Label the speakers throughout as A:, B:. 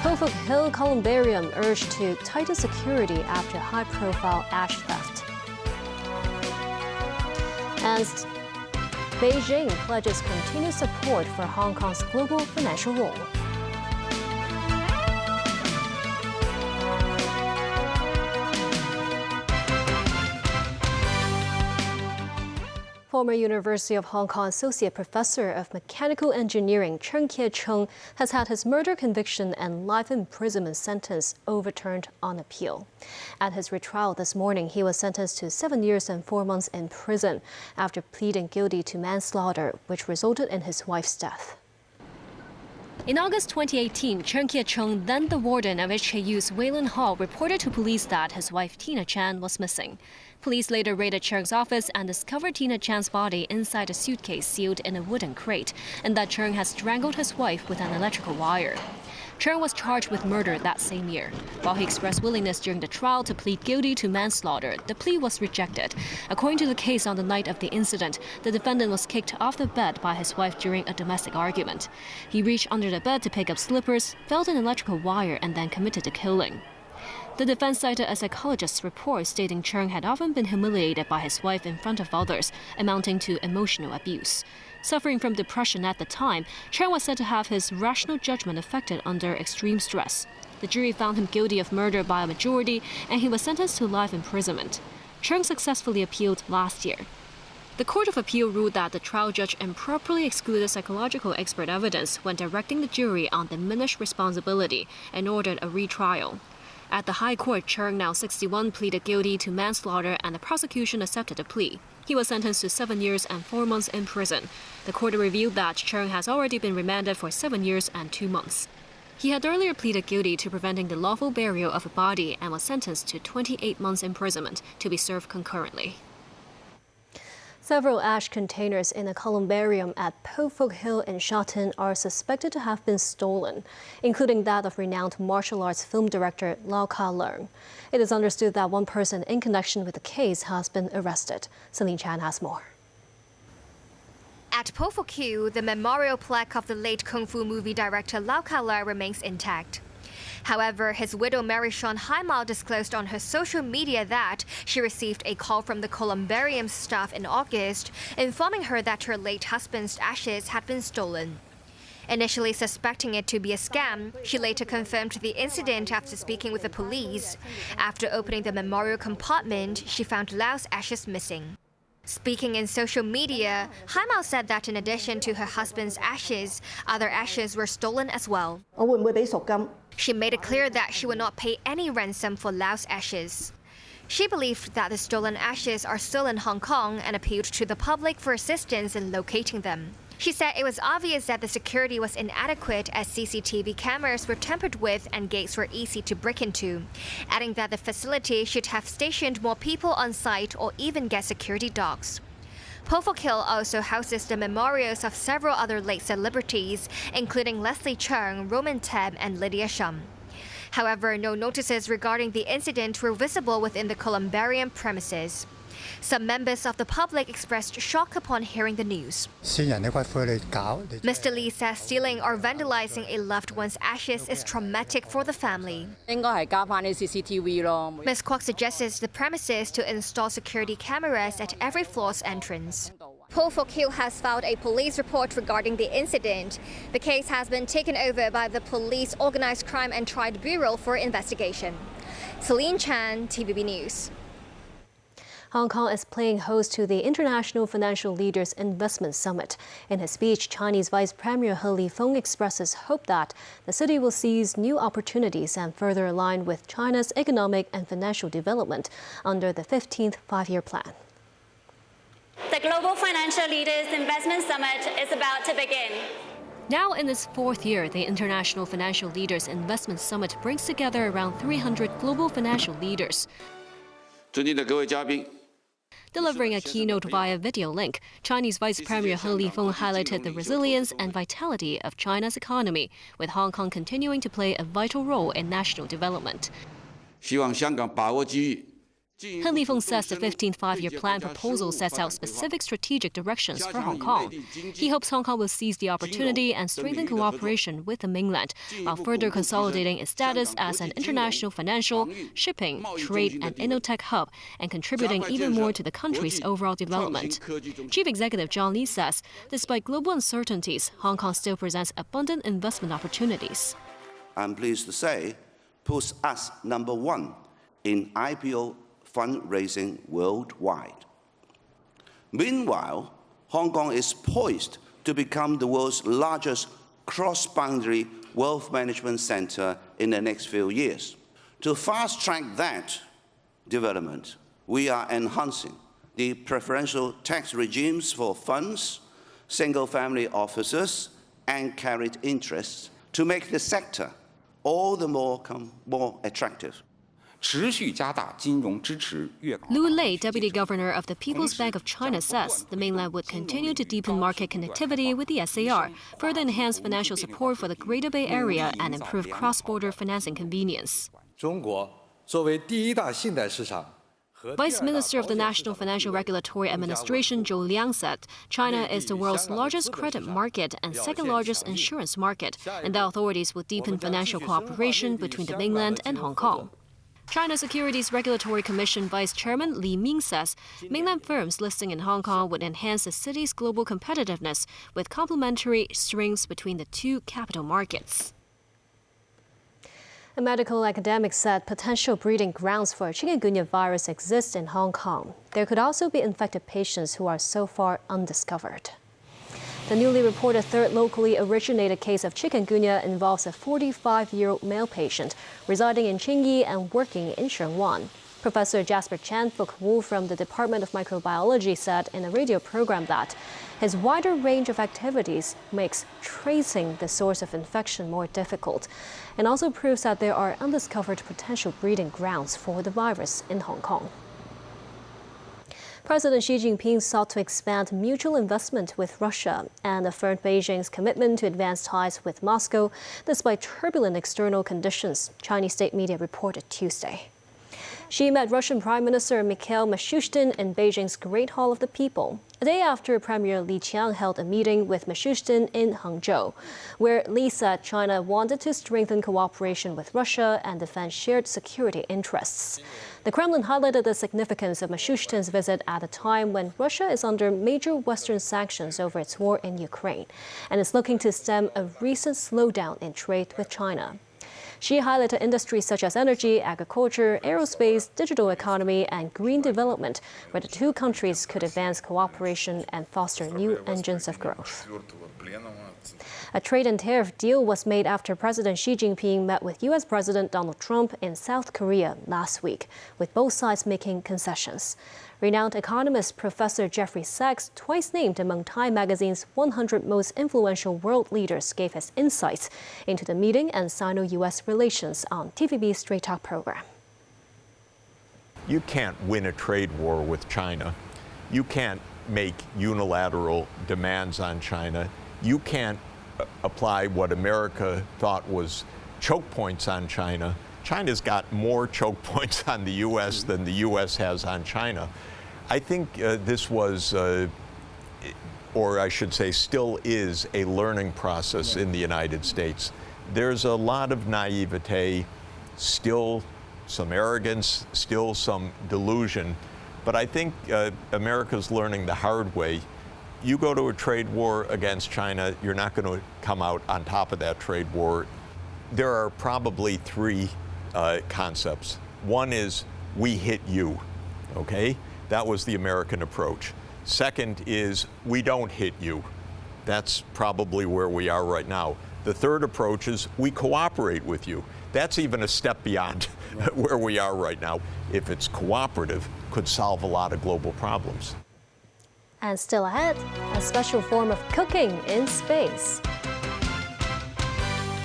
A: Norfolk Hill Columbarium urged to tighten security after high-profile ash theft. And Beijing pledges continued support for Hong Kong's global financial role. Former University of Hong Kong Associate Professor of Mechanical Engineering Chen Kie-chung has had his murder conviction and life imprisonment sentence overturned on appeal. At his retrial this morning, he was sentenced to 7 years and 4 months in prison after pleading guilty to manslaughter, which resulted in his wife's death. In August 2018, Chen Kie-chung, then the warden of HKU's Wayland Hall, reported to police that his wife Tina Chan was missing. Police later raided Chung's office and discovered Tina Chan's body inside a suitcase sealed in a wooden crate, and that Chung had strangled his wife with an electrical wire. Chung was charged with murder that same year. While he expressed willingness during the trial to plead guilty to manslaughter, the plea was rejected. According to the case, on the night of the incident, the defendant was kicked off the bed by his wife during a domestic argument. He reached under the bed to pick up slippers, felt an electrical wire, and then committed the killing. The defense cited a psychologist's report stating Chung had often been humiliated by his wife in front of others, amounting to emotional abuse. Suffering from depression at the time, Chung was said to have his rational judgment affected under extreme stress. The jury found him guilty of murder by a majority, and he was sentenced to life imprisonment. Chung successfully appealed last year. The Court of Appeal ruled that the trial judge improperly excluded psychological expert evidence when directing the jury on diminished responsibility and ordered a retrial. At the High Court, Chung, now 61, pleaded guilty to manslaughter, and the prosecution accepted the plea. He was sentenced to 7 years and 4 months in prison. The court revealed that Chung has already been remanded for 7 years and 2 months. He had earlier pleaded guilty to preventing the lawful burial of a body and was sentenced to 28 months imprisonment to be served concurrently. Several ash containers in a columbarium at Norfolk Hill in Shotton are suspected to have been stolen, including that of renowned martial arts film director Lau Ka-leung. It is understood that one person in connection with the case has been arrested. Celine Chan has more.
B: At Norfolk Hill, the memorial plaque of the late Kung Fu movie director Lau Ka-leung remains intact. However, his widow Mary Sean Haimao disclosed on her social media that she received a call from the columbarium staff in August, informing her that her late husband's ashes had been stolen. Initially suspecting it to be a scam, she later confirmed the incident after speaking with the police. After opening the memorial compartment, she found Lau's ashes missing. Speaking in social media, Haimao said that in addition to her husband's ashes, other ashes were stolen as well. She made it clear that she would not pay any ransom for Lau's ashes. She believed that the stolen ashes are still in Hong Kong and appealed to the public for assistance in locating them. She said it was obvious that the security was inadequate as CCTV cameras were tampered with and gates were easy to break into, adding that the facility should have stationed more people on site or even get security dogs. Norfolk Hill also houses the memorials of several other late celebrities, including Leslie Cheung, Roman Tebb, and Lydia Shum. However, no notices regarding the incident were visible within the columbarium premises. Some members of the public expressed shock upon hearing the news. Mr. Lee says stealing or vandalizing a loved one's ashes is traumatic for the family. Ms. Kwok suggests the premises to install security cameras at every floor's entrance. Norfolk Hill has filed a police report regarding the incident. The case has been taken over by the Police Organized Crime and Triad Bureau for investigation. Celine Chan, TVB News. Hong Kong is playing host to the International Financial Leaders Investment Summit. In his speech, Chinese Vice Premier He Lifeng expresses hope that the city will seize new opportunities and further align with China's economic and financial development under the 15th Five-Year Plan.
C: The Global Financial Leaders Investment Summit is about to begin.
A: Now in its 4th year, the International Financial Leaders Investment Summit brings together around 300 global financial leaders. Delivering a keynote via video link, Chinese Vice Premier He Lifeng highlighted the resilience and vitality of China's economy, with Hong Kong continuing to play a vital role in national development. Han Lifeng says the 15th five-year plan proposal sets out specific strategic directions for Hong Kong. He hopes Hong Kong will seize the opportunity and strengthen cooperation with the mainland, while further consolidating its status as an international financial, shipping, trade, and innotech hub, and contributing even more to the country's overall development. Chief Executive John Lee says, despite global uncertainties, Hong Kong still presents abundant investment opportunities.
D: I'm pleased to say, puts us number one in IPO fundraising worldwide. Meanwhile, Hong Kong is poised to become the world's largest cross-boundary wealth management center in the next few years. To fast-track that development, we are enhancing the preferential tax regimes for funds, single-family offices, and carried interests to make the sector all the more attractive.
A: Lu Lei, Deputy Governor of the People's Bank of China, says the mainland would continue to deepen market connectivity with the SAR, further enhance financial support for the Greater Bay Area, and improve cross-border financing convenience. Vice Minister of the National Financial Regulatory Administration Zhou Liang said China is the world's largest credit market and second-largest insurance market, and the authorities will deepen financial cooperation between the mainland and Hong Kong. China Securities Regulatory Commission Vice Chairman Li Ming says mainland firms listing in Hong Kong would enhance the city's global competitiveness with complementary strengths between the two capital markets. A medical academic said potential breeding grounds for chikungunya virus exist in Hong Kong. There could also be infected patients who are so far undiscovered. The newly reported third locally originated case of chikungunya involves a 45-year-old male patient residing in Qingyi and working in Sheungwan. Professor Jasper Chan Fook Wu from the Department of Microbiology said in a radio program that his wider range of activities makes tracing the source of infection more difficult, and also proves that there are undiscovered potential breeding grounds for the virus in Hong Kong. President Xi Jinping sought to expand mutual investment with Russia and affirmed Beijing's commitment to advance ties with Moscow despite turbulent external conditions, Chinese state media reported Tuesday. Xi met Russian Prime Minister Mikhail Mishustin in Beijing's Great Hall of the People, a day after Premier Li Qiang held a meeting with Mishustin in Hangzhou, where Li said China wanted to strengthen cooperation with Russia and defend shared security interests. The Kremlin highlighted the significance of Mishustin's visit at a time when Russia is under major Western sanctions over its war in Ukraine and is looking to stem a recent slowdown in trade with China. She highlighted industries such as energy, agriculture, aerospace, digital economy, and green development, where the two countries could advance cooperation and foster new engines of growth. A trade and tariff deal was made after President Xi Jinping met with U.S. President Donald Trump in South Korea last week, with both sides making concessions. Renowned economist Professor Jeffrey Sachs, twice named among Time magazine's 100 most influential world leaders, gave his insights into the meeting and Sino-U.S. relations on TVB's Straight Talk program.
E: You can't win a trade war with China. You can't make unilateral demands on China. You can't apply what America thought was choke points on China. China's got more choke points on the U.S. than the U.S. has on China. I think this was, or I should say still is, a learning process in the United States. There's a lot of naivete, still some arrogance, still some delusion, but I think America's learning the hard way. You go to a trade war against China, you're not going to come out on top of that trade war. There are probably three concepts. One is, we hit you, okay? That was the American approach. Second is, we don't hit you. That's probably where we are right now. The third approach is, we cooperate with you. That's even a step beyond where we are right now. If it's cooperative, could solve a lot of global problems.
A: And still ahead, a special form of cooking in space.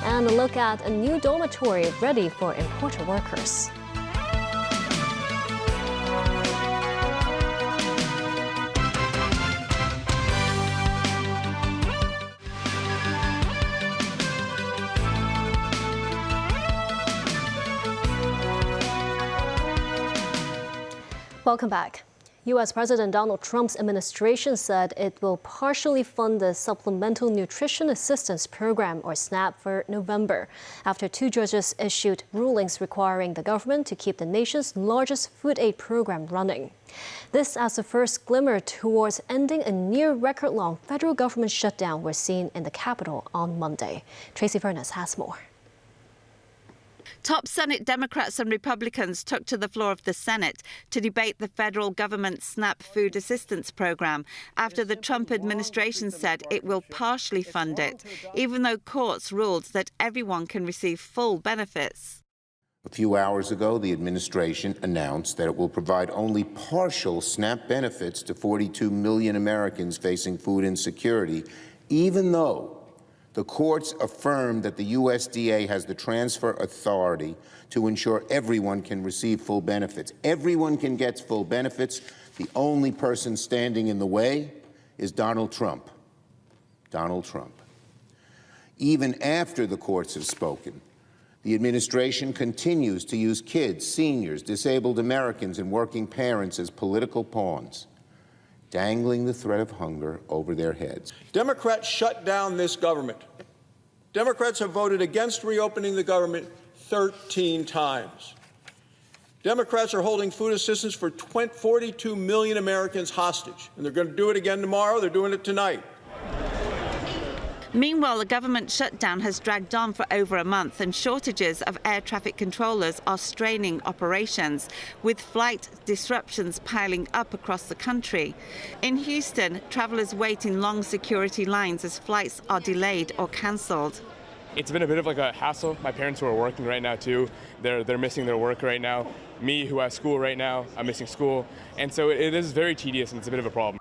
A: And a look at a new dormitory ready for importer workers. Welcome back. U.S. President Donald Trump's administration said it will partially fund the Supplemental Nutrition Assistance Program, or SNAP, for November, after two judges issued rulings requiring the government to keep the nation's largest food aid program running. This as the first glimmer towards ending a near-record-long federal government shutdown was seen in the Capitol on Monday. Tracy Furness has more.
F: Top Senate Democrats and Republicans took to the floor of the Senate to debate the federal government's SNAP food assistance program after the Trump administration said it will partially fund it, even though courts ruled that everyone can receive full benefits.
G: A few hours ago, the administration announced that it will provide only partial SNAP benefits to 42 million Americans facing food insecurity, even though the courts affirmed that the USDA has the transfer authority to ensure everyone can receive full benefits. Everyone can get full benefits. The only person standing in the way is Donald Trump. Donald Trump. Even after the courts have spoken, the administration continues to use kids, seniors, disabled Americans, and working parents as political pawns, dangling the threat of hunger over their heads.
H: Democrats shut down this government. Democrats have voted against reopening the government 13 times. Democrats are holding food assistance for 42 million Americans hostage, and they're going to do it again tomorrow. They're doing it tonight.
F: Meanwhile, the government shutdown has dragged on for over a month, and shortages of air traffic controllers are straining operations, with flight disruptions piling up across the country. In Houston, travelers wait in long security lines as flights are delayed or cancelled.
I: It's been a bit of like a hassle. My parents who are working right now too, they're missing their work right now. Me, who has school right now, I'm missing school. And so it is very tedious, and it's a bit of a problem.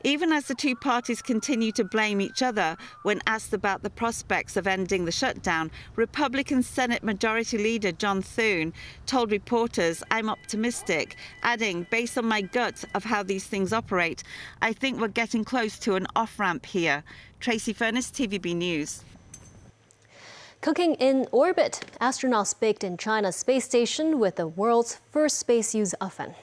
F: Even as the two parties continue to blame each other, when asked about the prospects of ending the shutdown, Republican Senate Majority Leader John Thune told reporters, "I'm optimistic," adding, "Based on my gut of how these things operate, I think we're getting close to an off-ramp here." Tracy Furness, TVB News.
A: Cooking in orbit, astronauts baked in China's space station with the world's first space-use oven.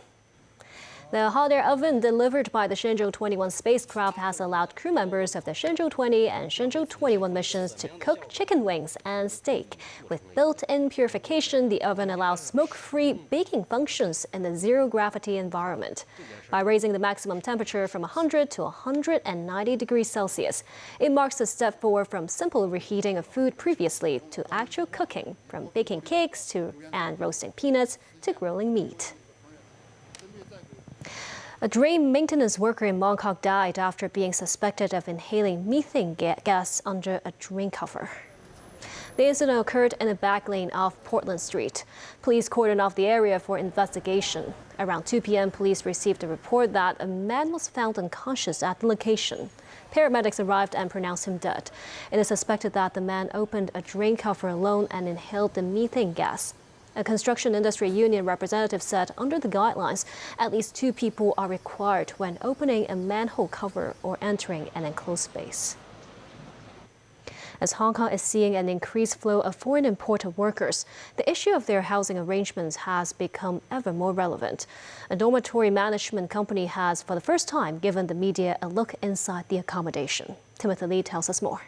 A: The hot air oven delivered by the Shenzhou 21 spacecraft has allowed crew members of the Shenzhou 20 and Shenzhou 21 missions to cook chicken wings and steak. With built-in purification, the oven allows smoke-free baking functions in the zero-gravity environment. By raising the maximum temperature from 100 to 190 degrees Celsius, it marks a step forward from simple reheating of food previously to actual cooking, from baking cakes and roasting peanuts to grilling meat. A drain maintenance worker in Mongkok died after being suspected of inhaling methane gas under a drain cover. The incident occurred in a back lane off Portland Street. Police cordoned off the area for investigation. Around 2 p.m., police received a report that a man was found unconscious at the location. Paramedics arrived and pronounced him dead. It is suspected that the man opened a drain cover alone and inhaled the methane gas. A construction industry union representative said under the guidelines, at least 2 people are required when opening a manhole cover or entering an enclosed space. As Hong Kong is seeing an increased flow of foreign imported workers, the issue of their housing arrangements has become ever more relevant. A dormitory management company has, for the first time, given the media a look inside the accommodation. Timothy Lee tells us more.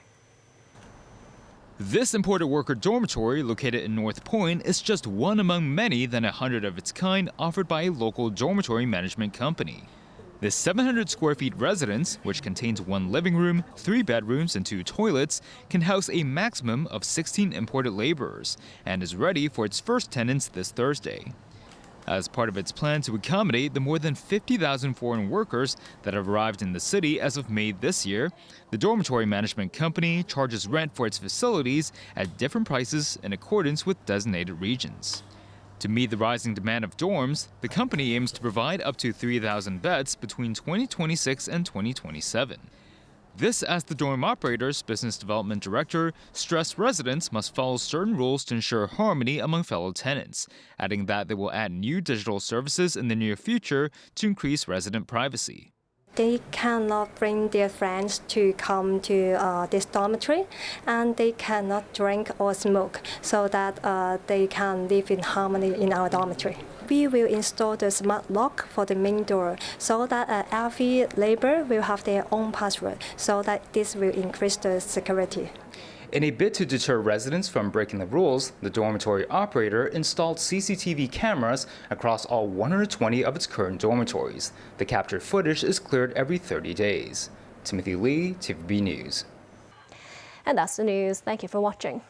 J: This imported worker dormitory, located in North Point, is just one among many than 100 of its kind offered by a local dormitory management company. This 700 square feet residence, which contains 1 living room, 3 bedrooms, and 2 toilets, can house a maximum of 16 imported laborers and is ready for its first tenants this Thursday. As part of its plan to accommodate the more than 50,000 foreign workers that have arrived in the city as of May this year, the dormitory management company charges rent for its facilities at different prices in accordance with designated regions. To meet the rising demand of dorms, the company aims to provide up to 3,000 beds between 2026 and 2027. This as the dorm operator's business development director stressed residents must follow certain rules to ensure harmony among fellow tenants, adding that they will add new digital services in the near future to increase resident privacy.
K: They cannot bring their friends to come to this dormitory, and they cannot drink or smoke so that they can live in harmony in our dormitory. we will install the smart lock for the main door so that every neighbor will have their own password, so that this will increase the security.
L: In a bid to deter residents from breaking the rules, the dormitory operator installed CCTV cameras across all 120 of its current dormitories. The captured footage is cleared every 30 days. Timothy Lee, TVB News.
A: And that's the news. Thank you for watching.